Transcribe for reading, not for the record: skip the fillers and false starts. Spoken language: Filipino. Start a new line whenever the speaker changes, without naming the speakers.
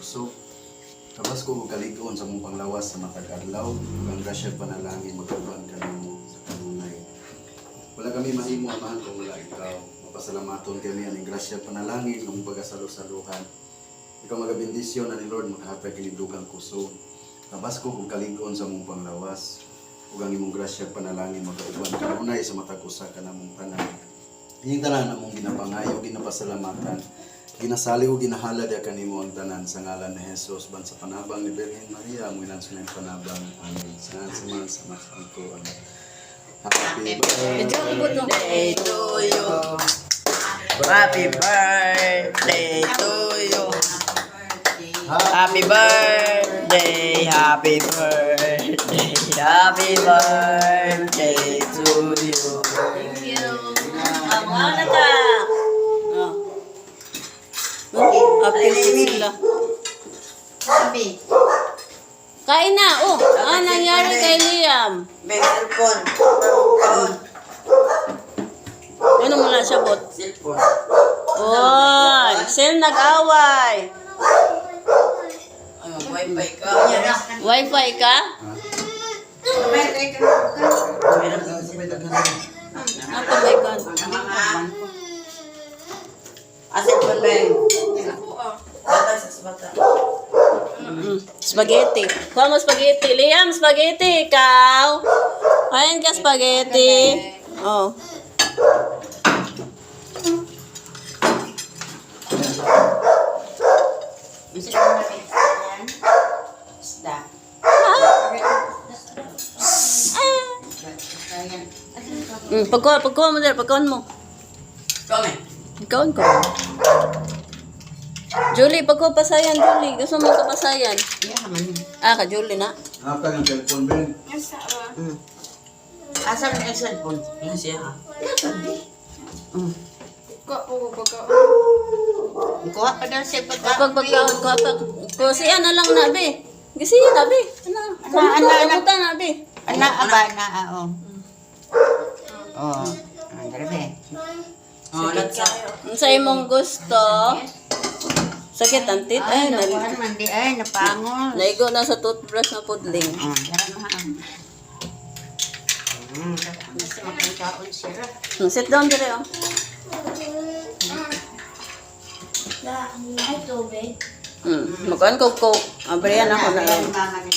kuso. Kabas ko kalig-on sa mong panglawas sa matag adlaw, ang grasya panalangin magtuban ka nimo sa kanunay. Wala kami mahimo amahan kung wala ikaw. Mapasalamaton kami ang grasya panalangin ng pagasalusaluhan. Ikaw magabendisyon na ni Lord makahatag kini dugang kuso. Kabas ko kalig-on sa mong panglawas, ug ang imong grasya panalangin magtuban ka kanunay sa matag usa ka namong tanan. Ining tanan among ginapangayo, ginapasalamatan. Ginasali o ginahalad ya kanimo ang tanan sa ngalan ni Jesus ban sa panabang ni Birhen Maria mo inansunay panabang amin sa man sa masangko amen. Happy birthday
to you. Happy birthday to you. Happy birthday, happy birthday, happy birthday to you.
Thank you.
Ano ka? Happy sila.
Sabi.
Kain na. Oh, ano nangyari kay Liam?
May cellphone.
Ano mo na siya bot?
Cellphone.
Oy, sila nag-away.
Wifi ka.
Wi-Fi ka? Apa may ka?
Cellphone ba yun? Bata sa bata.
Spaghetti. Kuha mo spaghetti. Liam, spaghetti. Ikaw. Kain ka spaghetti. Oh.
Gusto ko na yan. Isda. Ayan.
Pagkuha mo dito. Pagkuha mo.
Kome.
Ikaw ko. Julie, pagkuha pasayan, Julie. Gusto mo ka pasayan?
Yeah, man.
Ah, ka Julie na.
Hapa ng cellphone Ben.
Asan ang cellphone? Yan siya.
Kuha pa daw siya pagka.
Pag siya na lang na, be. Gisiya na, be. Kamuta na, be.
Anak, aba na, oo. Oo. Grabe.
Oh, let's go.
Kung sa imong gusto, sakit ang tit. Ay,
Nakuhan man di ay, napangol.
naigo na sa toothbrush na pudling.
Tara na. Gusto makakaon siya.
Sit down dire, oh.
Ay, tubig.
Magkuhan ko coke. Abriyan ako na lang.
Mama ni